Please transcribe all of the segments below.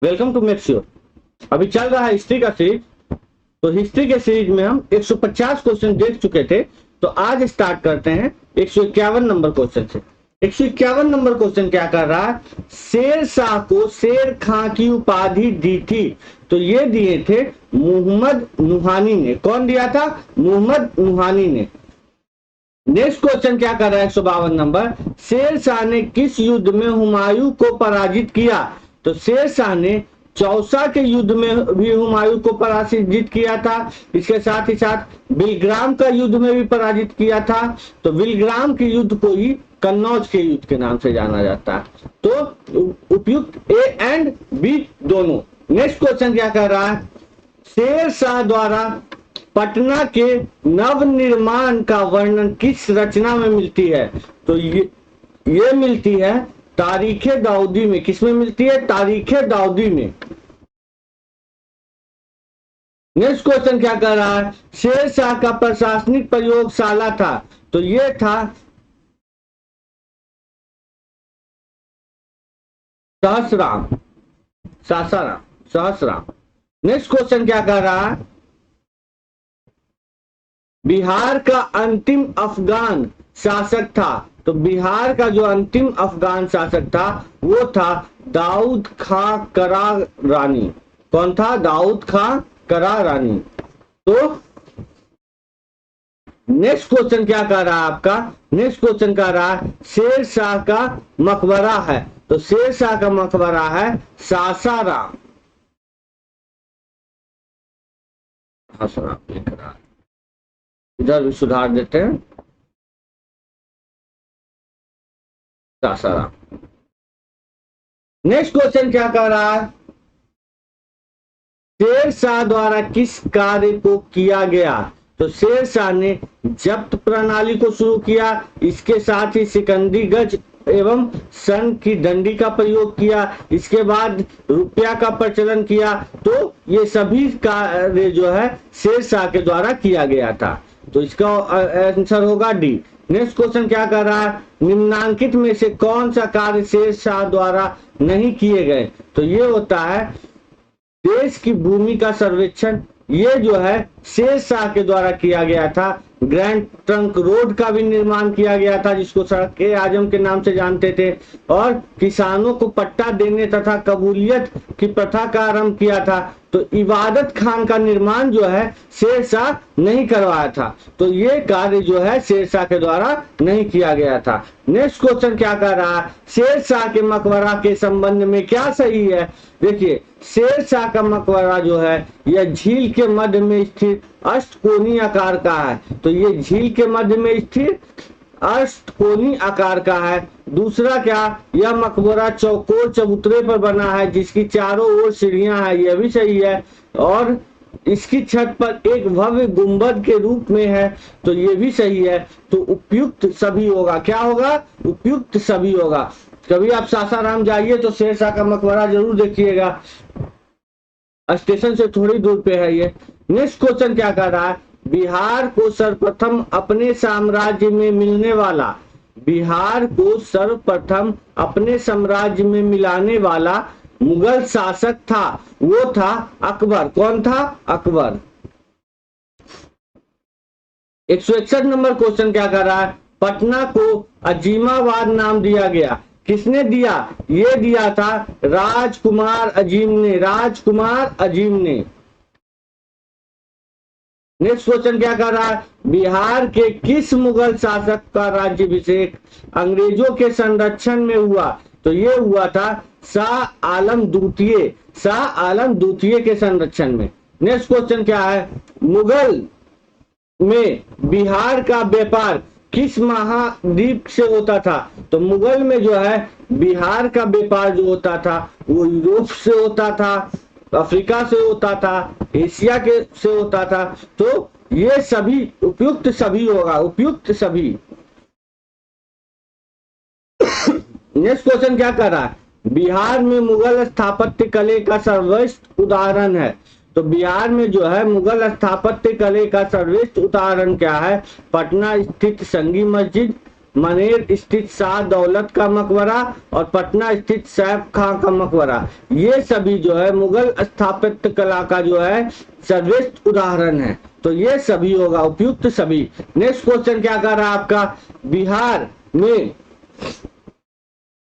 Welcome to make sure. अभी चल रहा है हिस्ट्री का सीरीज। तो हिस्ट्री के सीरीज में हम 150 क्वेश्चन देख चुके थे। तो आज स्टार्ट करते हैं 151 नंबर क्वेश्चन से। 151 नंबर क्वेश्चन क्या कर रहा है, शेर शाह को शेर खां की उपाधि दी थी। तो ये दिए थे मोहम्मद नुहानी ने। कौन दिया था? मोहम्मद नुहानी ने। नेक्स्ट क्वेश्चन क्या कर रहा है 152 नंबर, शेर शाह ने किस युद्ध में हुमायूं को पराजित किया। तो शेर शाह ने चौसा के युद्ध में भी हुमायूं को पराजित किया था। इसके साथ ही साथ बिलग्राम का युद्ध में भी पराजित किया था। तो बिलग्राम के युद्ध को ही कन्नौज के युद्ध के नाम से जाना जाता है। तो उपयुक्त ए एंड बी दोनों। नेक्स्ट क्वेश्चन क्या कर रहा है, शेर शाह द्वारा पटना के नवनिर्माण का वर्णन किस रचना में मिलती है। तो ये मिलती है तारीखे दाऊदी में। किसमें मिलती है? तारीखे दाऊदी में। नेक्स्ट क्वेश्चन क्या कर रहा है, शेर शाह का प्रशासनिक प्रयोगशाला था। तो ये था सहसराम, सासाराम, सहसराम। नेक्स्ट क्वेश्चन क्या कर रहा है, बिहार का अंतिम अफगान शासक था। तो बिहार का जो अंतिम अफगान शासक था वो था दाऊद खां करारानी। कौन था? दाऊद खां करारानी। तो नेक्स्ट क्वेश्चन क्या कर रहा है आपका, नेक्स्ट क्वेश्चन कर रहा है शेर शाह का मकबरा है। तो शेर शाह का मकबरा है सासाराम। इधर भी सुधार देते हैं, सासाराम। नेक्स्ट क्वेश्चन क्या कर रहा है, शेर शाह द्वारा किस कार्य को किया गया। तो शेर शाह ने जब्त प्रणाली को शुरू किया। इसके साथ ही सिकंदी गज एवं सन की डंडी का प्रयोग किया। इसके बाद रुपया का प्रचलन किया। तो ये सभी कार्य जो है शेर शाह के द्वारा किया गया था। तो इसका आंसर होगा डी। नेक्स्ट क्वेश्चन क्या कर रहा है, निम्नांकित में से कौन सा कार्य शेर शाह द्वारा नहीं किए गए। तो ये होता है देश की भूमि का सर्वेक्षण। ये जो है शेर शाह के द्वारा किया गया था। ग्रैंड ट्रंक रोड का भी निर्माण किया गया था, जिसको सड़क-ए आजम के नाम से जानते थे। और किसानों को पट्टा देने तथा कबूलियत की प्रथा का आरंभ किया था। तो इबादत खान का निर्माण जो है शेर शाह नहीं करवाया था। तो ये कार्य जो है शेर शाह के द्वारा नहीं किया गया था। नेक्स्ट क्वेश्चन क्या कर रहा है, शेर शाह के मकबरा के संबंध में क्या सही है। देखिए, शेर शाह का मकबरा जो है यह झील के मध्य में स्थित अष्टकोणीय आकार का है। तो ये झील के मध्य में स्थित अष्टकोणीय आकार का है। दूसरा क्या, यह मकबरा चौकोर चबूतरे पर बना है, जिसकी चारों ओर सीढ़ियां हैं। यह भी सही है। और इसकी छत पर एक भव्य गुंबद के रूप में है। तो ये भी सही है। तो उपयुक्त सभी होगा। क्या होगा? उपयुक्त सभी होगा। कभी आप सासाराम जाइए तो शेर शाह का मकबरा जरूर देखिएगा, स्टेशन से थोड़ी दूर पे है ये। नेक्स्ट क्वेश्चन क्या कर रहा है, बिहार को सर्वप्रथम अपने साम्राज्य में मिलने वाला, बिहार को सर्वप्रथम अपने साम्राज्य में मिलाने वाला मुगल शासक था। वो था अकबर। कौन था? अकबर। 161 नंबर क्वेश्चन क्या कर रहा है, पटना को अजीमाबाद नाम दिया गया। किसने दिया? ये दिया था राजकुमार अजीम ने। राजकुमार अजीम ने। नेक्स्ट क्वेश्चन क्या कर रहा है, बिहार के किस मुगल शासक का राज्याभिषेक अंग्रेजों के संरक्षण में हुआ। तो ये हुआ था शाह आलम द्वितीय। शाह आलम द्वितीय के संरक्षण में। नेक्स्ट क्वेश्चन क्या है, मुगल में बिहार का व्यापार किस महाद्वीप से होता था। तो मुगल में जो है बिहार का व्यापार जो होता था वो यूरोप से होता था, अफ्रीका से होता था, एशिया के से होता था। तो ये सभी उपयुक्त सभी होगा, उपयुक्त सभी। नेक्स्ट क्वेश्चन क्या कर रहा है, बिहार में मुगल स्थापत्य कला का सर्वश्रेष्ठ उदाहरण है। तो बिहार में जो है मुगल स्थापत्य कला का सर्वश्रेष्ठ उदाहरण क्या है, पटना स्थित संगी मस्जिद, मनेर स्थित शाह दौलत का मकबरा और पटना स्थित सैफ खां का मकबरा, ये सभी जो है मुगल स्थापत्य कला का जो है सर्वश्रेष्ठ उदाहरण है। तो ये सभी होगा उपयुक्त सभी। नेक्स्ट क्वेश्चन क्या कर रहा है आपका,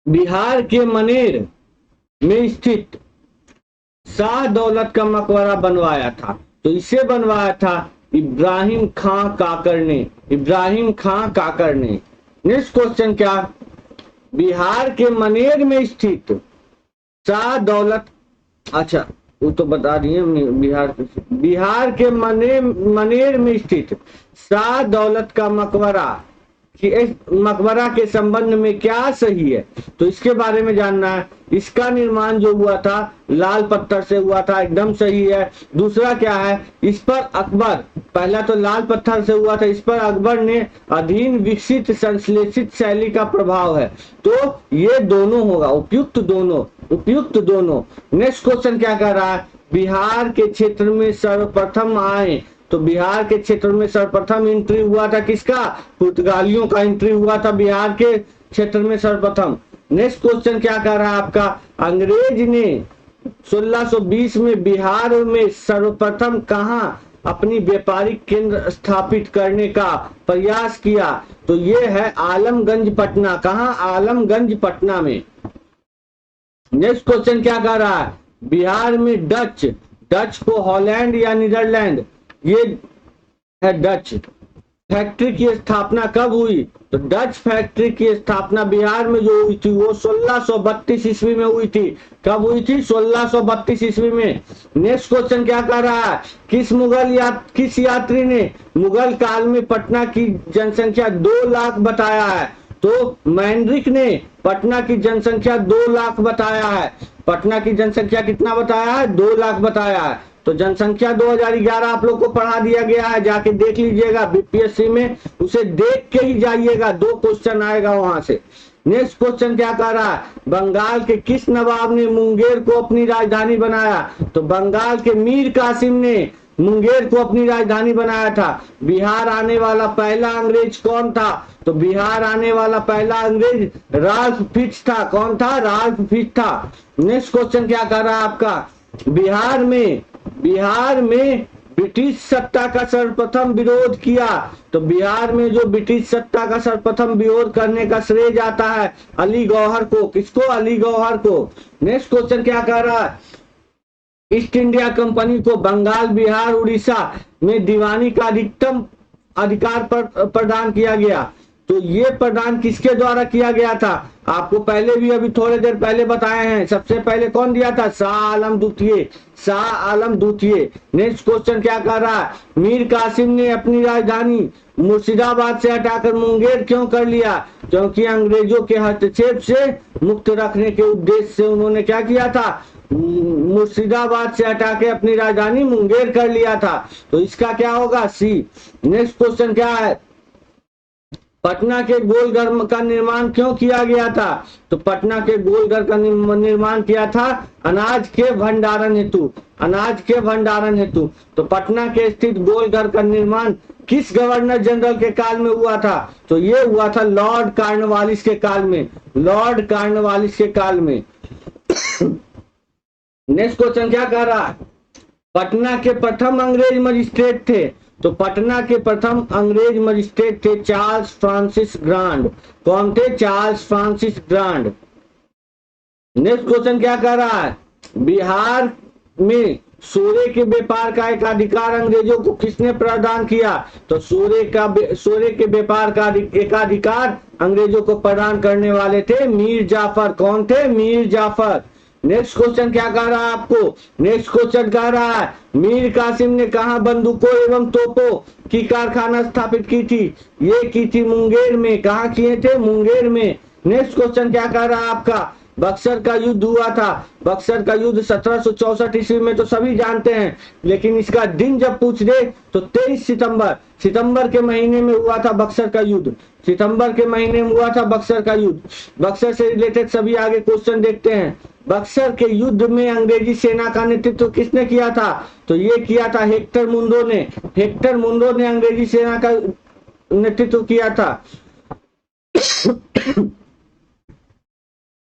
बिहार के मनेर में स्थित शाह दौलत का मकबरा बनवाया था, तो इसे बनवाया था इब्राहिम खां काकर ने, इब्राहिम खां काकर ने। नेक्स्ट क्वेश्चन क्या, बिहार के मनेर में स्थित शाह दौलत, अच्छा वो तो बता दिए, बिहार के मनेर में स्थित शाह दौलत का मकबरा के संबंध में क्या सही है, तो इसके बारे में जानना है। इसका निर्माण जो हुआ था लाल पत्थर से हुआ था, एकदम सही है। दूसरा क्या है, इस पर अकबर, पहला तो लाल पत्थर से हुआ था, इस पर अकबर ने अधीन विकसित संश्लेषित शैली का प्रभाव है, तो ये दोनों होगा, उपयुक्त दोनों, उपयुक्त दोनों। नेक्स्ट क्वेश्चन क्या कर रहा है, बिहार के क्षेत्र में सर्वप्रथम आए, तो बिहार के क्षेत्र में सर्वप्रथम एंट्री हुआ था किसका, पुर्तगालियों का एंट्री हुआ था बिहार के क्षेत्र में सर्वप्रथम। नेक्स्ट क्वेश्चन क्या कर रहा है आपका, अंग्रेज ने 1620 में बिहार में सर्वप्रथम कहां अपनी व्यापारिक केंद्र स्थापित करने का प्रयास किया, तो ये है आलमगंज पटना, कहां, आलमगंज पटना में। नेक्स्ट क्वेश्चन क्या कर रहा है, बिहार में डच को हॉलैंड या नीदरलैंड, ये है डच फैक्ट्री की स्थापना कब हुई, तो डच फैक्ट्री की स्थापना बिहार में जो हुई थी वो 1632 ईस्वी में हुई थी। कब हुई थी, 1632 ईस्वी में। नेक्स्ट क्वेश्चन क्या कर रहा है, किस यात्री ने मुगल काल में पटना की जनसंख्या 2 लाख बताया है, तो मैंड्रिक ने पटना की जनसंख्या 2 लाख बताया है। पटना की जनसंख्या कितना बताया है, 2 लाख बताया है। तो जनसंख्या 2011 आप लोग को पढ़ा दिया गया है, जाके देख लीजिएगा, बीपीएससी में उसे देख के ही जाइएगा, 2 क्वेश्चन आएगा वहां से। नेक्स्ट क्वेश्चन क्या कह रहा है, बंगाल के किस नवाब ने मुंगेर को अपनी राजधानी बनाया, तो बंगाल के मीर कासिम ने मुंगेर को अपनी राजधानी बनाया था। बिहार आने वाला पहला अंग्रेज कौन था, तो बिहार आने वाला पहला अंग्रेज राल्फ फिच था। कौन था, राल्फ फिच था। नेक्स्ट क्वेश्चन क्या कर रहा है आपका, बिहार में ब्रिटिश सत्ता का सर्वप्रथम विरोध किया, तो बिहार में जो ब्रिटिश सत्ता का सर्वप्रथम विरोध करने का श्रेय जाता है अली गौहर को। किसको, अली गौहर को। नेक्स्ट क्वेश्चन क्या कह रहा है, ईस्ट इंडिया कंपनी को बंगाल, बिहार, उड़ीसा में दीवानी का अधिकतम अधिकार प्रदान किया गया, तो ये प्रदान किसके द्वारा किया गया था, आपको पहले भी अभी थोड़े देर पहले बताए हैं। सबसे पहले कौन दिया था, शाह आलम द्वितीय, शाह आलम द्वितीय। नेक्स्ट क्वेश्चन क्या कर रहा है, मीर कासिम ने अपनी राजधानी मुर्शिदाबाद से हटाकर मुंगेर क्यों कर लिया, क्योंकि अंग्रेजों के हस्तक्षेप से मुक्त रखने के उद्देश्य से उन्होंने क्या किया था, मुर्शिदाबाद से हटा के अपनी राजधानी मुंगेर कर लिया था। तो इसका क्या होगा, सी। नेक्स्ट क्वेश्चन क्या है, पटना के गोलघर का निर्माण क्यों किया गया था, तो पटना के गोलघर का निर्माण किया था अनाज के भंडारण हेतु, अनाज के भंडारण हेतु। तो पटना के स्थित गोलघर का निर्माण किस गवर्नर जनरल के काल में हुआ था, तो ये हुआ था लॉर्ड कॉर्नवालिस के काल में, लॉर्ड कॉर्नवालिस के काल में। नेक्स्ट क्वेश्चन क्या कह रहा है, पटना के प्रथम अंग्रेज मजिस्ट्रेट थे, तो पटना के प्रथम अंग्रेज मजिस्ट्रेट थे चार्ल्स फ्रांसिस ग्रांड। कौन थे, Charles Francis grand. Next question क्या कह रहा है, बिहार में सोरे के व्यापार का एक अधिकार अंग्रेजों को किसने प्रदान किया, तो सोरे के व्यापार का एकाधिकार अंग्रेजों को प्रदान करने वाले थे मीर जाफर। कौन थे, मीर जाफर। नेक्स्ट क्वेश्चन क्या कह रहा है आपको, नेक्स्ट क्वेश्चन कह रहा है मीर कासिम ने कहा बंदूकों एवं तोपों की कारखाना स्थापित की थी, ये की थी मुंगेर में। कहा किए थे, मुंगेर में। नेक्स्ट क्वेश्चन क्या कह रहा है आपका, बक्सर का युद्ध हुआ था, बक्सर का युद्ध 1764 ईस्वी में तो सभी जानते हैं, लेकिन इसका दिन जब पूछ दे तो 23 सितंबर के महीने में हुआ था बक्सर का युद्ध, सितंबर के महीने में हुआ था बक्सर का युद्ध। बक्सर से रिलेटेड सभी आगे क्वेश्चन देखते हैं। बक्सर के युद्ध में अंग्रेजी सेना का नेतृत्व किसने किया था, तो ये किया था हेक्टर मुंडो ने, हेक्टर मुंडो ने अंग्रेजी सेना का नेतृत्व किया था।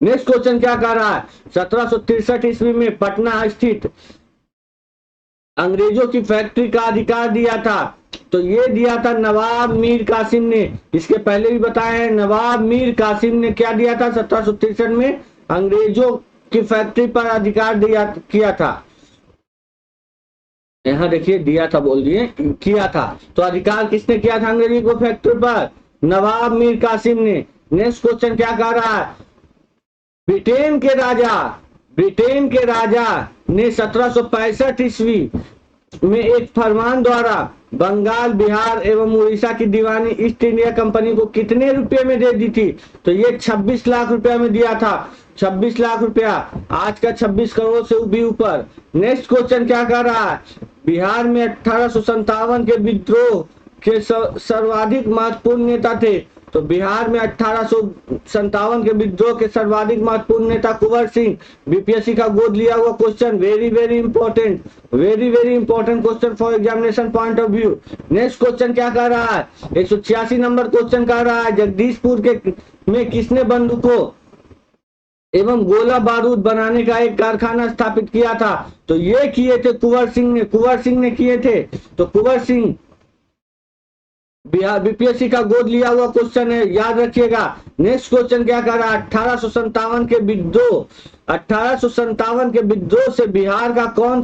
नेक्स्ट क्वेश्चन क्या कह रहा है, 1763 ईस्वी में पटना स्थित अंग्रेजों की फैक्ट्री का अधिकार दिया था। तो ये दिया था नवाब मीर कासिम ने। इसके पहले भी बताया है, नवाब मीर कासिम ने क्या दिया था 1763 में, अंग्रेजों की फैक्ट्री पर अधिकार दिया किया था। यहाँ देखिए दिया था बोल दिए, किया था। तो अधिकार किसने किया था अंग्रेजी को फैक्ट्री पर, नवाब मीर कासिम ने। नेक्स्ट क्वेश्चन क्या कह रहा है, ब्रिटेन के राजा ने 1765 ईस्वी में एक फरमान द्वारा बंगाल, बिहार एवं उड़ीसा की दीवानी ईस्ट इंडिया कंपनी को कितने रुपए में दे दी थी। तो ये 26 लाख रुपया में दिया था, 26 लाख रुपया, आज का 26 करोड़ से भी ऊपर। नेक्स्ट क्वेश्चन क्या कर रहा है, बिहार में 1857 के विद्रोह के सर्वाधिक महत्वपूर्ण नेता थे। तो बिहार में 1857 के विद्रोह के सर्वाधिक महत्वपूर्ण नेता कुंवर सिंह। बीपीएससी का गोद लिया हुआ question, very very important question for examination point of view. Next question क्या कह रहा है, 186 नंबर क्वेश्चन कह रहा है, जगदीशपुर के में किसने बंदूकों एवं गोला बारूद बनाने का एक कारखाना स्थापित किया था। तो ये किए थे कुंवर सिंह ने किए थे। तो कुंवर सिंह बिहार बीपीएससी का गोद लिया हुआ क्वेश्चन है, याद रखिएगा। नेक्स्ट क्वेश्चन क्या कर रहा है, 1857 के विद्रोह से बिहार का कौन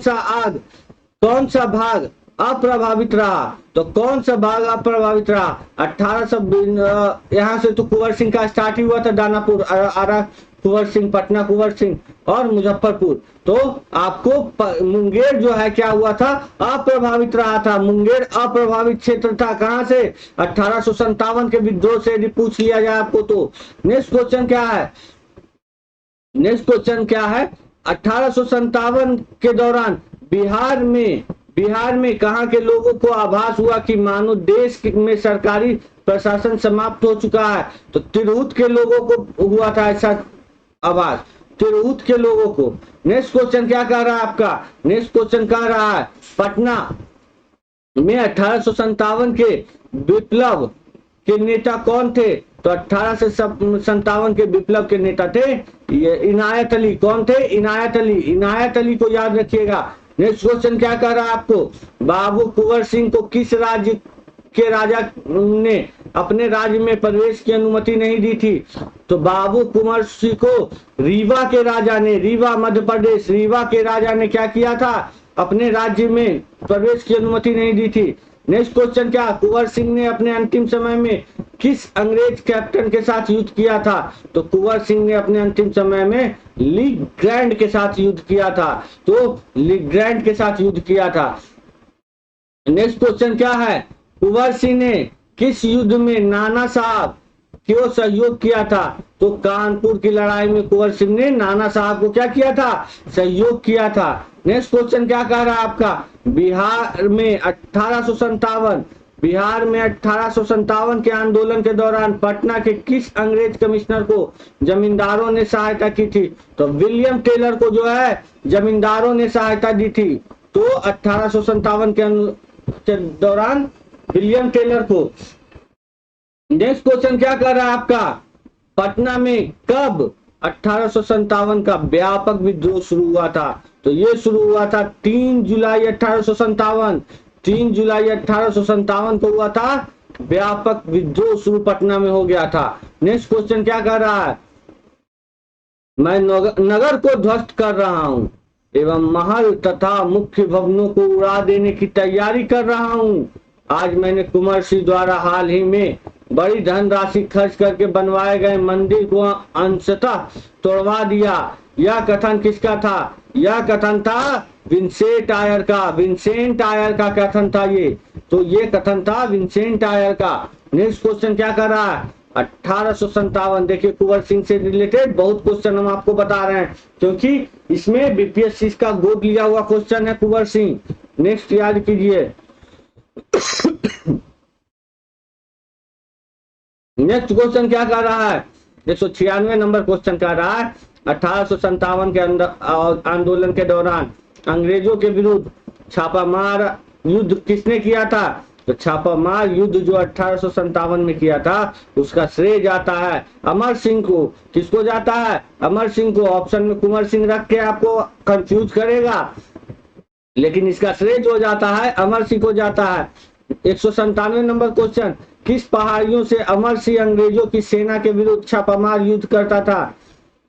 सा भाग अप्रभावित रहा। तो कौन सा भाग अप्रभावित रहा, 1800 यहाँ से तो कुंवर सिंह का स्टार्ट हुआ था, दानापुर, आरा कुंवर सिंह, पटना कुंवर सिंह और मुजफ्फरपुर। तो आपको मुंगेर जो है क्या हुआ था, अप्रभावित रहा था। मुंगेर अप्रभावित क्षेत्र था, कहां से, 1857 के विद्रोह से, यदि पूछ लिया जाए आपको तो। नेक्स्ट क्वेश्चन क्या है, 1857 के दौरान बिहार में कहां के लोगों को आभास हुआ कि मानो देश में सरकारी प्रशासन समाप्त हो चुका है। तो तिरहुत के लोगों को हुआ था ऐसा आवाज, तिरहुत के लोगों को। नेक्स्ट क्वेश्चन क्या कह रहा है आपका, नेक्स्ट क्वेश्चन कह रहा है, पटना में 1857 के विप्लव के नेता कौन थे। तो 1857 के विप्लव के नेता थे ये इनायत अली। कौन थे, इनायत अली को याद रखिएगा। नेक्स्ट क्वेश्चन क्या कह रहा है आपको, बाबू कुंवर सिंह को किस राज्य के राजा ने अपने राज्य में प्रवेश की अनुमति नहीं दी थी। तो बाबू कुंवर सिंह को रीवा के राजा ने, रीवा मध्य प्रदेश, रीवा के राजा ने क्या किया था, अपने राज्य में प्रवेश की अनुमति नहीं दी थी। नेक्स्ट क्वेश्चन क्या, कुंवर सिंह ने अपने अंतिम समय में किस अंग्रेज कैप्टन के साथ युद्ध किया था। तो कुंवर सिंह ने अपने अंतिम समय में ली ग्रैंड के साथ युद्ध किया था। तो ली ग्रैंड के साथ युद्ध किया था। नेक्स्ट क्वेश्चन क्या है, कुंवर सिंह ने किस युद्ध में नाना साहब क्यों सहयोग किया था। तो कानपुर की लड़ाई में कुंवर सिंह ने नाना साहब को क्या किया था, सहयोग किया था। नेक्स्ट क्वेश्चन क्या कह रहा है आपका, बिहार में 1857 के आंदोलन के दौरान पटना के किस अंग्रेज कमिश्नर को जमींदारों ने सहायता की थी। तो विलियम टेलर को जो है जमींदारों ने सहायता दी थी। तो 1857 के दौरान विलियम टेलर को। नेक्स्ट क्वेश्चन क्या कर रहा है आपका, पटना में कब 1857 का व्यापक विद्रोह शुरू हुआ था। तो ये शुरू हुआ था 3 जुलाई 1857। 3 जुलाई 1857 को हुआ था व्यापक विद्रोह शुरू, पटना में हो गया था। नेक्स्ट क्वेश्चन क्या कर रहा है, मैं नगर को ध्वस्त कर रहा हूं एवं महल तथा मुख्य भवनों को उड़ा देने की तैयारी कर रहा हूं। आज मैंने कुंवर सिंह द्वारा हाल ही में बड़ी धनराशि खर्च करके बनवाए गए मंदिर को अंशतः तोड़वा दिया। यह कथन किसका था, यह कथन था विंसेंट आयर का कथन था ये। तो ये कथन था विंसेंट आयर का। नेक्स्ट क्वेश्चन क्या कर रहा है, 1857। देखिए कुंवर सिंह से रिलेटेड बहुत क्वेश्चन हम आपको बता रहे हैं, क्योंकि इसमें बीपीएससी का गोद लिया हुआ क्वेश्चन है कुंवर सिंह। नेक्स्ट याद कीजिए, नेक्स्ट क्वेश्चन क्या कर रहा है, 196 नंबर क्वेश्चन कर रहा है, 1857 के आंदोलन के दौरान अंग्रेजों के विरुद्ध छापामार युद्ध किसने किया था। तो छापामार युद्ध जो 1857 में किया था उसका श्रेय जाता है अमर सिंह को। किसको जाता है? अमर सिंह को। ऑप्शन में कुंवर सिंह रख के आपको कंफ्यूज करेगा, लेकिन इसका श्रेय जो जाता है अमर सिंह को जाता है। 197 नंबर क्वेश्चन, किस पहाड़ियों से अमर सिंह अंग्रेजों की सेना के विरुद्ध छापामार युद्ध करता था?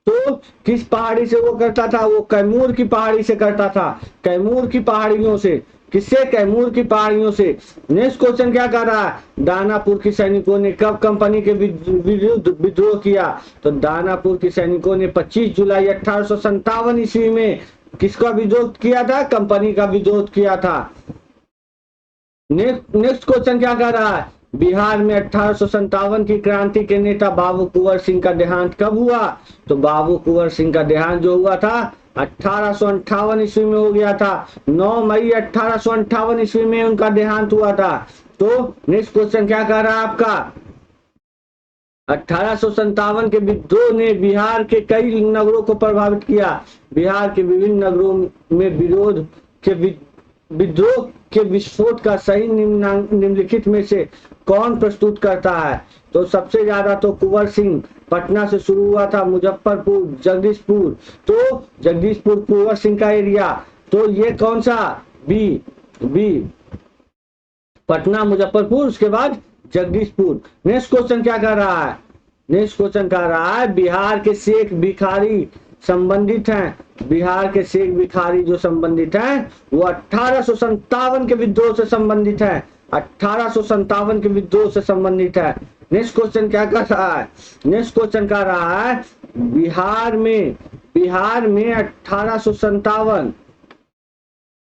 तो किस पहाड़ी से वो करता था? वो कैमूर की पहाड़ी से करता था। कैमूर की पहाड़ियों से। किससे? कैमूर की पहाड़ियों से। नेक्स्ट क्वेश्चन क्या कर रहा है? दानापुर की सैनिकों ने कब कंपनी के विरुद्ध विद्रोह किया? तो दानापुर के सैनिकों ने 25 जुलाई 1857 ईस्वी में किसका विद्रोह किया था? कंपनी का विद्रोह किया था। नेक्स्ट क्वेश्चन क्या कर रहा है? बिहार में 1857 की क्रांति के नेता बाबू कुंवर सिंह का देहांत कब हुआ? तो बाबू कुंवर सिंह का देहांत जो हुआ था 1858 ईस्वी में हो गया था। 9 मई 1858 ईस्वी में उनका देहांत हुआ था। तो नेक्स्ट क्वेश्चन क्या कर रहा है आपका? 1857 के विद्रोह ने बिहार के कई नगरों को प्रभावित किया। बिहार के विभिन्न नगरों में विद्रोह के विस्फोट का सही निम्नलिखित में से कौन प्रस्तुत करता है? तो सबसे ज्यादा तो कुंवर सिंह, पटना से शुरू हुआ था, मुजफ्फरपुर, जगदीशपुर। तो जगदीशपुर कुंवर सिंह का एरिया। तो ये कौन सा? बी पटना, मुजफ्फरपुर, उसके बाद जगदीशपुर। नेक्स्ट क्वेश्चन क्या कर रहा है? नेक्स्ट क्वेश्चन कर रहा है बिहार के शेख भिखारी संबंधित हैं। बिहार के शेख भिखारी जो संबंधित हैं वो 1857 के विद्रोह से संबंधित है। 1857 के विद्रोह से संबंधित है। नेक्स्ट क्वेश्चन क्या कर रहा है? नेक्स्ट क्वेश्चन कर रहा है बिहार में 1857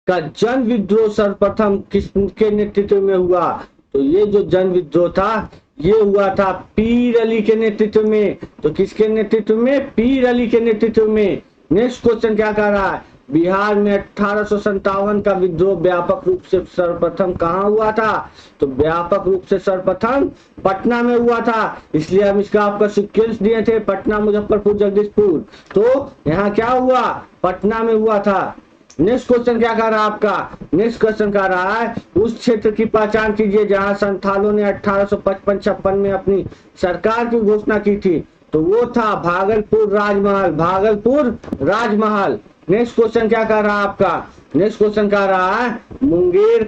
का जन विद्रोह सर्वप्रथम किसके नेतृत्व में हुआ? तो ये जो जन विद्रोह था ये हुआ था पीर अली के नेतृत्व में। तो किसके नेतृत्व में? पीर अली के नेतृत्व में। नेक्स्ट क्वेश्चन क्या कर रहा है? बिहार में 1857 का विद्रोह व्यापक रूप से सर्वप्रथम कहाँ हुआ था? तो व्यापक रूप से सर्वप्रथम पटना में हुआ था। इसलिए हम इसका आपका सीक्वेंस दिए थे, पटना, मुजफ्फरपुर, जगदीशपुर। तो यहाँ क्या हुआ? पटना में हुआ था। नेक्स्ट क्वेश्चन क्या कर रहा है आपका? नेक्स्ट क्वेश्चन कर रहा है उस क्षेत्र की पहचान कीजिए जहां संथालों ने 1855-56 में अपनी सरकार की घोषणा की थी। तो वो था भागलपुर राजमहल। भागलपुर राजमहल। नेक्स्ट क्वेश्चन क्या कर रहा है आपका? नेक्स्ट क्वेश्चन कर रहा है मुंगेर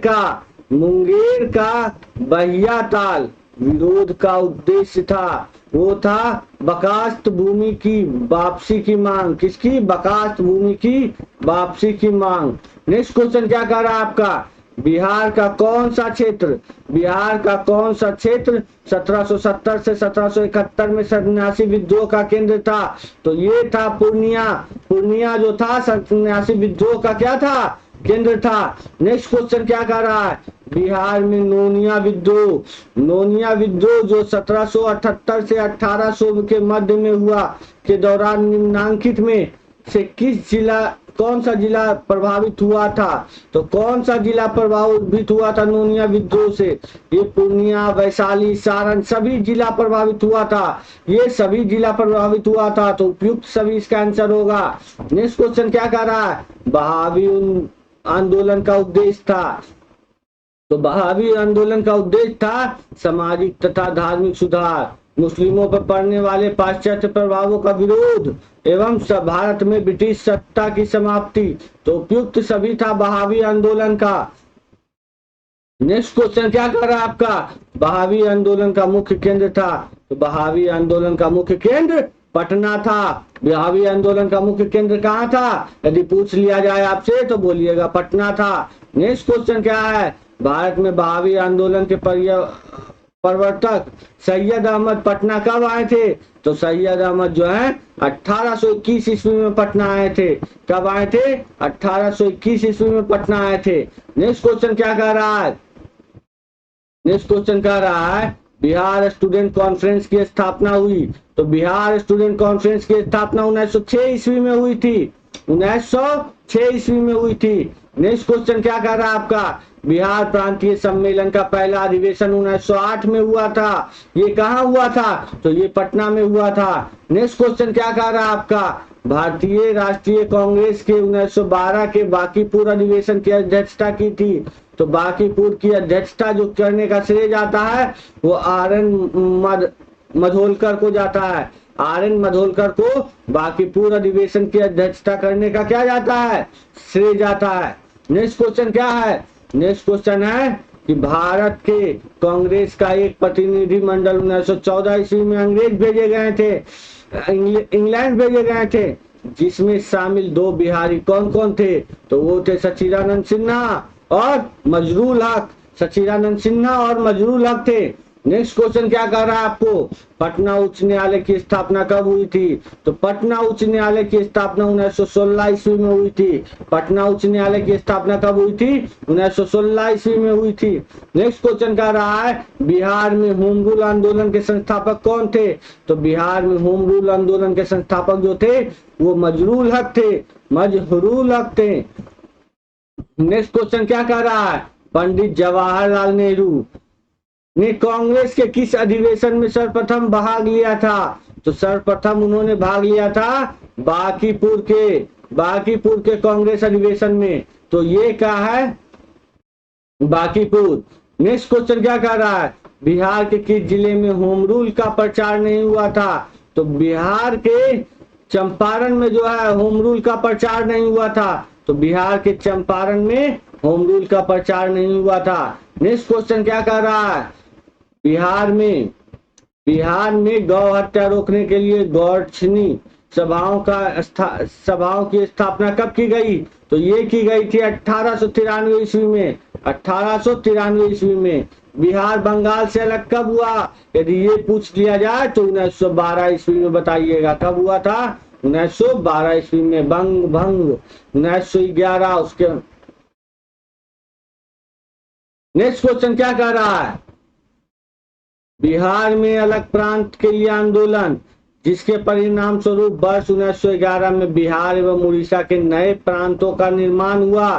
का बहिया ताल विरोध का उद्देश्य था। वो था बकास्त भूमि की वापसी की मांग। किसकी? बकास्त भूमि की वापसी की मांग। नेक्स्ट क्वेश्चन क्या कर रहा है आपका? बिहार का कौन सा क्षेत्र 1770 से 1771 में सन्यासी विद्रोह का केंद्र था? तो ये था पूर्णिया जो था सन्यासी विद्रोह का क्या था? केंद्र था। नेक्स्ट क्वेश्चन क्या कर रहा है? बिहार में नोनिया विद्रोह जो 1778 से 1800 के मध्य में हुआ के दौरान निम्नांकित में से कौन सा जिला प्रभावित हुआ था? तो कौन सा जिला प्रभावित हुआ था नोनिया विद्रोह से? ये पूर्णिया, वैशाली, सारण सभी जिला प्रभावित हुआ था। ये सभी जिला प्रभावित हुआ था। तो उपयुक्त सभी इसका आंसर होगा। नेक्स्ट क्वेश्चन क्या कर रहा है? बहावी आंदोलन का उद्देश्य था। तो बहावी आंदोलन का उद्देश्य था सामाजिक तथा धार्मिक सुधार, मुस्लिमों पर पड़ने वाले पाश्चात्य प्रभावों का विरोध एवं भारत में ब्रिटिश सत्ता की समाप्ति। तो उपयुक्त सभी था बहावी आंदोलन का। नेक्स्ट क्वेश्चन क्या कर रहा है आपका? बहावी आंदोलन का मुख्य केंद्र था। तो बहावी आंदोलन का मुख्य केंद्र पटना था। बहावी आंदोलन का मुख्य केंद्र कहाँ था? यदि पूछ लिया जाए आपसे तो बोलिएगा पटना था। नेक्स्ट क्वेश्चन क्या है? भारत में बहावी आंदोलन के प्रवर्तक सैयद अहमद पटना कब आए थे? तो सैयद अहमद जो है 1821 ईस्वी में पटना आए थे। कब आए थे? 1821 ईस्वी में पटना आए थे। नेक्स्ट क्वेश्चन क्या कह रहा है? नेक्स्ट क्वेश्चन कह रहा है बिहार स्टूडेंट कॉन्फ्रेंस की स्थापना हुई। तो बिहार स्टूडेंट कॉन्फ्रेंस की स्थापना 1906 ईस्वी में हुई थी। 1906 ईस्वी में हुई थी। नेक्स्ट क्वेश्चन क्या कह रहा है आपका? बिहार प्रांतीय सम्मेलन का पहला अधिवेशन 1908 में हुआ था। ये कहाँ हुआ था? तो ये पटना में हुआ था। नेक्स्ट क्वेश्चन क्या कह रहा है आपका? भारतीय राष्ट्रीय कांग्रेस के 1912 के बांकीपुर अधिवेशन की अध्यक्षता की थी। तो बांकीपुर की अध्यक्षता जो करने का श्रेय जाता है वो मधोलकर को जाता है। आर.एन. मधोलकर को बांकीपुर अधिवेशन की अध्यक्षता करने का क्या जाता है, श्रेय जाता है। नेक्स्ट क्वेश्चन क्या है, नेक्स्ट क्वेश्चन है कि भारत के कांग्रेस का एक प्रतिनिधि मंडल 1914 ईस्वी में अंग्रेज भेजे गए थे, इंग्लैंड भेजे गए थे, जिसमें शामिल 2 बिहारी कौन कौन थे, तो वो थे सच्चिदानंद सिन्हा और मजरूल हक। सच्चिदानंद सिन्हा और मजरूल हक थे। नेक्स्ट क्वेश्चन क्या कह रहा है आपको, पटना उच्च न्यायालय की स्थापना कब हुई थी, तो पटना उच्च न्यायालय की स्थापना 1916 ईस्वी में हुई थी। पटना उच्च न्यायालय की स्थापना कब हुई थी, 1916 ईस्वी में हुई थी। नेक्स्ट क्वेश्चन कह रहा है बिहार में होम रूल आंदोलन के संस्थापक कौन थे, तो बिहार में होम रूल आंदोलन के संस्थापक जो थे वो मजरूल हक थे, मजहरूल हक थे। नेक्स्ट क्वेश्चन क्या कह रहा है, पंडित जवाहरलाल नेहरू ने कांग्रेस के किस अधिवेशन में सर्वप्रथम भाग लिया था, तो सर्वप्रथम उन्होंने भाग लिया था बांकीपुर के कांग्रेस अधिवेशन में, तो ये क्या है बांकीपुर। नेक्स्ट क्वेश्चन क्या कह रहा है, बिहार के किस जिले में होम रूल का प्रचार नहीं हुआ था, तो बिहार के चंपारण में जो है होम रूल का प्रचार नहीं हुआ था, तो बिहार के चंपारण में होम रूल का प्रचार नहीं हुआ था। नेक्स्ट क्वेश्चन क्या कह रहा है, बिहार में गौ हत्या रोकने के लिए गौरक्षणी सभाओं की स्थापना कब की गई, तो ये की गई थी 1893 ईस्वी में। 1893 ईस्वी में। बिहार बंगाल से अलग कब हुआ, यदि ये पूछ लिया जाए तो 1912 ईस्वी में बताइएगा। कब हुआ था, 1912 ईस्वी में। भंग 1911 उसके। नेक्स्ट क्वेश्चन क्या कह रहा है, बिहार में अलग प्रांत के लिए आंदोलन जिसके परिणाम स्वरूप वर्ष 1911 में बिहार एवं उड़ीसा के नए प्रांतों का निर्माण हुआ,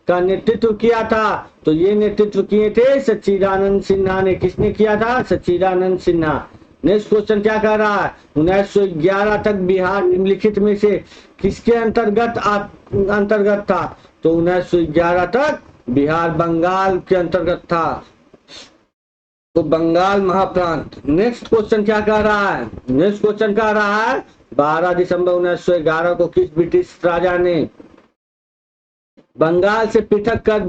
का नेतृत्व किया था, तो ये नेतृत्व किए थे सच्चिदानंद सिन्हा ने। किसने किया था, सच्चिदानंद सिन्हा। नेक्स्ट क्वेश्चन क्या कह रहा है, 1911 तक बिहार निम्नलिखित में से किसके अंतर्गत था, तो 1911 तक बिहार बंगाल के अंतर्गत था, तो बंगाल महाप्रांत। नेक्स्ट क्वेश्चन क्या कह रहा है, नेक्स्ट क्वेश्चन कह रहा है 12 दिसंबर 1911 को किस ब्रिटिश राजा ने बंगाल से पृथक कर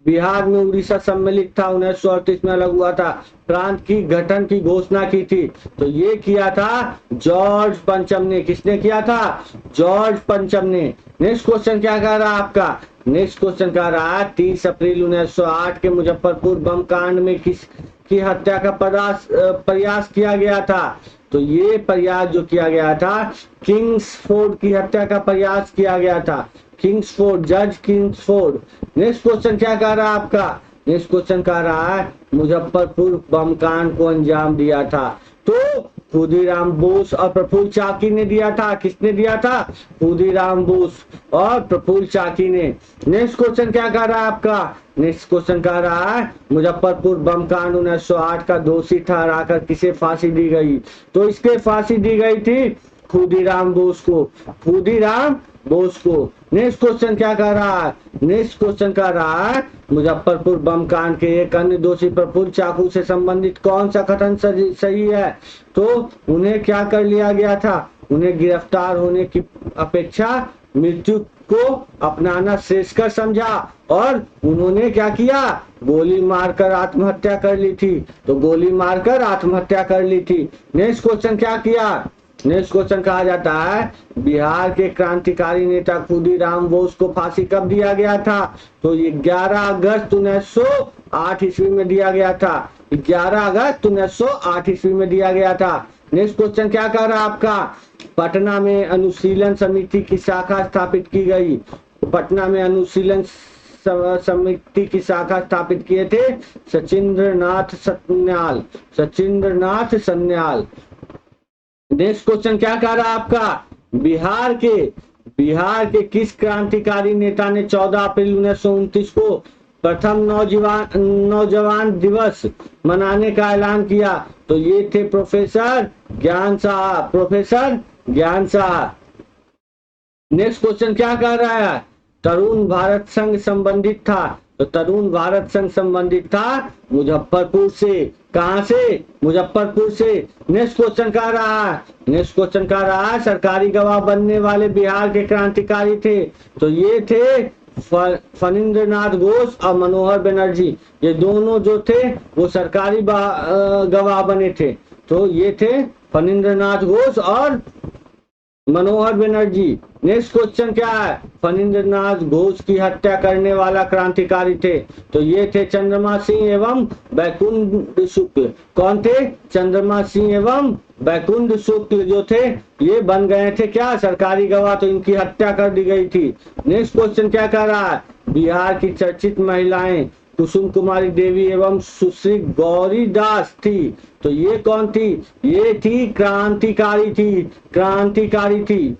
बिहार में उड़ीसा सम्मिलित था, 1938 में अलग हुआ था, प्रांत की गठन की घोषणा की थी, तो ये किया था जॉर्ज पंचम ने। किसने किया था, जॉर्ज पंचम ने। नेक्स्ट क्वेश्चन क्या कह रहा है आपका, नेक्स्ट क्वेश्चन कह रहा है 30 अप्रैल 1908 के मुजफ्फरपुर बम कांड में किसकी हत्या का प्रयास किया गया था, तो ये प्रयास जो किया गया था किंग्सफोर्ड की हत्या का प्रयास किया गया था, किंग्सफोर्ड, जज किंग्सफोर्ड। नेक्स्ट क्वेश्चन क्या कह रहा है आपका, नेक्स्ट क्वेश्चन कह रहा है मुजफ्फरपुर बम कांड को अंजाम दिया था, तो खुदीराम बोस और प्रफुल्ल चाकी ने दिया था। किसने दिया था, खुदीराम बोस और प्रफुल्ल चाकी ने। नेक्स्ट क्वेश्चन क्या कह रहा है आपका, नेक्स्ट क्वेश्चन कह रहा है मुजफ्फरपुर बम कांड 1908 का दोषी ठहराकर किसे फांसी दी गई, तो इसके फांसी दी गई थी खुदीराम बोस को, खुदीराम बोस को। नेक्स्ट क्वेश्चन क्या कह रहा है, नेक्स्ट क्वेश्चन कह रहा है मुजफ्फरपुर बम कांड के एक अन्य दोषी प्रफुल्ल चाकी से संबंधित कौन सा कथन सही है, तो उन्हें क्या कर लिया गया था, उन्हें गिरफ्तार होने की अपेक्षा मृत्यु को अपनाना श्रेष्ठकर समझा और उन्होंने क्या किया, गोली मारकर आत्महत्या कर ली थी, तो गोली मारकर आत्महत्या कर ली थी। नेक्स्ट क्वेश्चन क्या किया, नेक्स्ट क्वेश्चन कहा जाता है बिहार के क्रांतिकारी नेता खुदीराम बोस को फांसी कब दिया गया था, तो 11 अगस्त 1908 ईस्वी में दिया गया था, 11 अगस्त 1908 ईस्वी में दिया गया था। नेक्स्ट क्वेश्चन क्या कह रहा है आपका, पटना में अनुशीलन समिति की शाखा स्थापित की गई, पटना में अनुशीलन समिति की शाखा स्थापित किए थे सचिंद्रनाथ सन्याल। नेक्स्ट क्वेश्चन क्या कह रहा है आपका, बिहार के किस क्रांतिकारी नेता ने 14 अप्रैल 1929 को प्रथम नौजवान दिवस मनाने का ऐलान किया, तो ये थे प्रोफेसर ज्ञान साहब। नेक्स्ट क्वेश्चन क्या कह रहा है, तरुण भारत संघ संबंधित था, तो तरुण भारत संघ संबंधित था मुजफ्फरपुर से। कहां से? मुजफ्फरपुर से। नेक्स्ट क्वेश्चन क्या रहा है? नेक्स्ट क्वेश्चन क्या रहा है? सरकारी गवाह बनने वाले बिहार के क्रांतिकारी थे, तो ये थे फणींद्र नाथ घोष और मनोहर बनर्जी। ये दोनों जो थे वो सरकारी गवाह बने थे, तो ये थे फणींद्र नाथ घोष और मनोहर बनर्जी। नेक्स्ट क्वेश्चन क्या है? फणींद्र नाथ घोष की हत्या करने वाला क्रांतिकारी थे, तो ये थे चंद्रमा सिंह एवं बैकुंठ शुक्ल। कौन थे? चंद्रमा सिंह एवं बैकुंठ शुक्ल जो थे ये बन गए थे क्या? सरकारी गवाह, तो इनकी हत्या कर दी गई थी। नेक्स्ट क्वेश्चन क्या कर रहा है? बिहार की चर्चित महिलाएं कुसुम कुमारी देवी एवं सुश्री गौरी दास थी, तो ये कौन थी? ये थी क्रांतिकारी थी, क्रांतिकारी थी।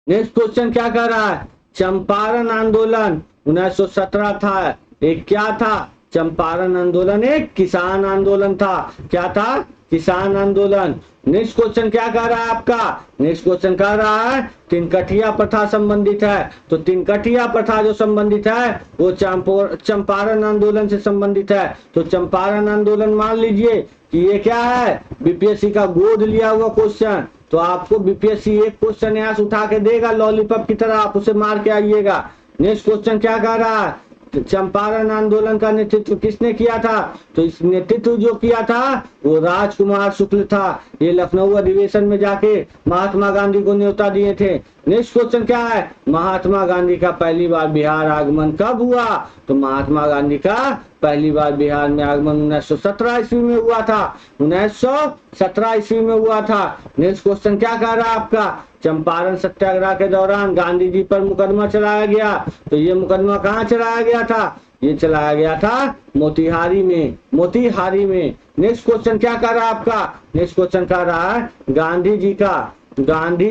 नेक्स्ट क्वेश्चन क्या कर रहा है? चंपारण आंदोलन 1917 था, एक क्या था? चंपारण आंदोलन एक किसान आंदोलन था। क्या था? किसान आंदोलन। नेक्स्ट क्वेश्चन क्या कर रहा है आपका? नेक्स्ट क्वेश्चन कर रहा है तिनकठिया प्रथा संबंधित है, तो तिनकठिया प्रथा जो संबंधित है वो चंपारण आंदोलन से संबंधित है। तो चंपारण आंदोलन मान लीजिए कि ये क्या है? बीपीएससी का गोद लिया हुआ क्वेश्चन। तो आपको बीपीएससी एक क्वेश्चन यहाँ से उठा के देगा लॉलीपॉप की तरह, आप उसे मार के आइएगा। नेक्स्ट क्वेश्चन क्या कर रहा है? चंपारण आंदोलन का नेतृत्व किसने किया था? तो इस नेतृत्व जो किया था वो राजकुमार शुक्ल था। ये लखनऊ अधिवेशन में जाके महात्मा गांधी को न्योता दिए थे। नेक्स्ट क्वेश्चन क्या है? महात्मा गांधी का पहली बार बिहार आगमन कब हुआ? तो महात्मा गांधी का पहली बार बिहार में आगमन 1917 ईस्वी में हुआ था। 1917 ईस्वी में हुआ था। नेक्स्ट क्वेश्चन क्या कह रहा है आपका? चंपारण सत्याग्रह के दौरान गांधी जी पर मुकदमा चलाया गया, तो ये मुकदमा कहाँ चलाया गया था? ये चलाया गया था मोतिहारी में, मोतिहारी में। नेक्स्ट क्वेश्चन क्या कर रहा है आपका? नेक्स्ट क्वेश्चन कर रहा है गांधी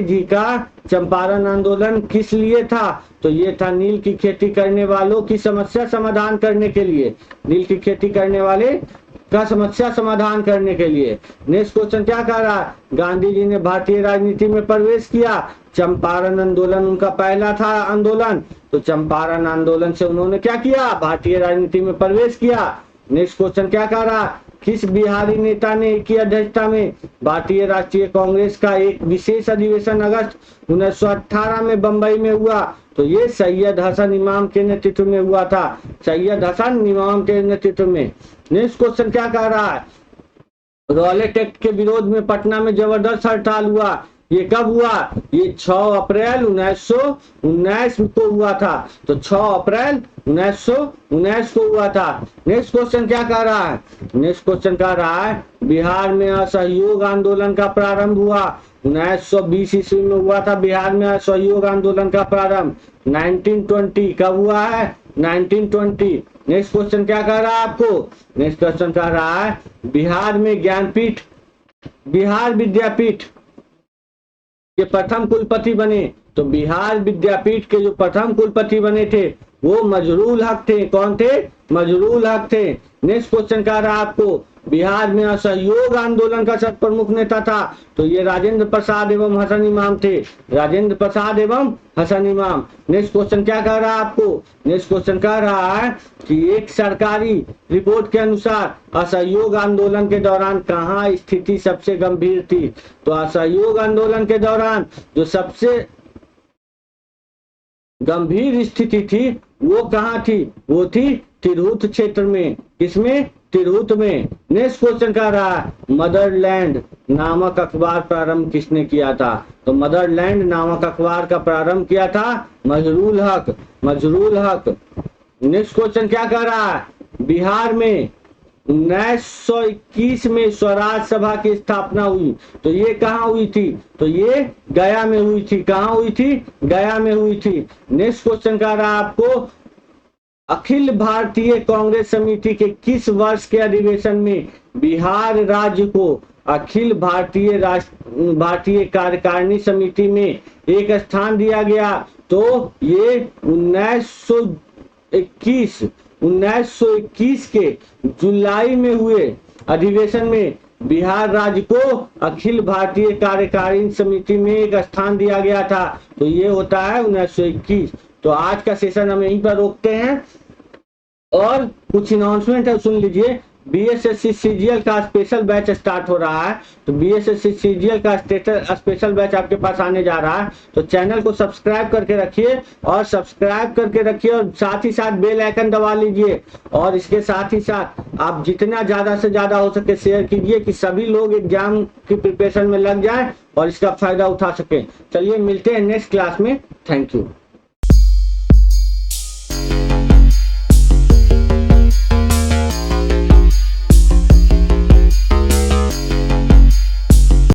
जी का चंपारण आंदोलन किस लिए था? तो ये था नील की खेती करने वालों की समस्या समाधान करने के लिए, नील की खेती करने वाले का समस्या समाधान करने के लिए। नेक्स्ट क्वेश्चन क्या कह रहा है? गांधी जी ने भारतीय राजनीति में प्रवेश किया, चंपारण आंदोलन उनका पहला था आंदोलन, तो चंपारण आंदोलन से उन्होंने क्या किया? भारतीय राजनीति में प्रवेश किया। नेक्स्ट क्वेश्चन क्या कह रहा? किस बिहारी नेता ने की अध्यक्षता में भारतीय राष्ट्रीय कांग्रेस का एक विशेष अधिवेशन अगस्त 1918 में बंबई में हुआ? तो ये सैयद हसन इमाम के नेतृत्व में हुआ था, सैयद हसन इमाम के नेतृत्व में। नेक्स्ट क्वेश्चन क्या कह रहा है? रॉलेट एक्ट के विरोध में पटना में जबरदस्त हड़ताल हुआ, ये कब हुआ? ये 6 अप्रैल 1919 को हुआ था, तो 6 अप्रैल 1919 को हुआ था। नेक्स्ट क्वेश्चन क्या कह रहा है? नेक्स्ट क्वेश्चन कह रहा है बिहार में असहयोग आंदोलन का प्रारंभ हुआ 1920 ईस्वी में हुआ था। बिहार में असहयोग आंदोलन का प्रारंभ 1920 कब हुआ है? 1920। नेक्स्ट क्वेश्चन क्या कह रहा है आपको? नेक्स्ट क्वेश्चन कह रहा है बिहार में ज्ञानपीठ, बिहार विद्यापीठ के प्रथम कुलपति बने, तो बिहार विद्यापीठ के जो प्रथम कुलपति बने थे वो मजरूल हक थे। कौन थे? मजरूल हक थे। नेक्स्ट क्वेश्चन कह रहा है आपको बिहार में असहयोग आंदोलन का सब प्रमुख नेता था, तो ये राजेंद्र प्रसाद एवं हसन इमाम थे, राजेंद्र प्रसाद एवं हसन इमाम। नेक्स्ट क्वेश्चन क्या कह रहा है आपको? नेक्स्ट क्वेश्चन कह रहा है कि एक सरकारी रिपोर्ट के अनुसार असहयोग आंदोलन के दौरान कहाँ स्थिति सबसे गंभीर थी? तो असहयोग आंदोलन के दौरान जो सबसे गंभीर स्थिति थी वो कहाँ थी? वो थी तिरहुत क्षेत्र में। किसमें? तिरहुत में। नेक्स्ट क्वेश्चन कह रहा है मदरलैंड नामक अखबार प्रारंभ किसने किया था? तो मदरलैंड नामक अखबार का प्रारंभ किया था मजरूल हक, मजरूल हक। नेक्स्ट क्वेश्चन क्या कह रहा है? बिहार में 1921 में स्वराज सभा की स्थापना हुई, तो ये कहाँ हुई थी? तो ये गया में हुई थी। कहाँ हुई थी? गया में हुई थी। नेक्स्ट क्वेश्चन कह रहा है आपको अखिल भारतीय कांग्रेस समिति के किस वर्ष के अधिवेशन में बिहार राज्य को अखिल भारतीय कार्यकारिणी समिति में एक स्थान दिया गया? तो ये 1921 के जुलाई में हुए अधिवेशन में बिहार राज्य को अखिल भारतीय कार्यकारिणी समिति में एक स्थान दिया गया था, तो ये होता है 1921। तो आज का सेशन हम यहीं पर रोकते हैं और कुछ अनाउंसमेंट है, सुन लीजिए। बीएसएससी सीजीएल का स्पेशल बैच स्टार्ट हो रहा है, तो बीएसएससी सीजीएल का स्पेशल बैच आपके पास आने जा रहा है, तो चैनल को सब्सक्राइब करके रखिए और साथ ही साथ बेल आइकन दबा लीजिए। और इसके साथ ही साथ आप जितना ज्यादा से ज्यादा हो सके शेयर कीजिए कि सभी लोग एग्जाम की प्रिपरेशन में लग जाए और इसका फायदा उठा सके। चलिए मिलते हैं नेक्स्ट क्लास में। Thank you.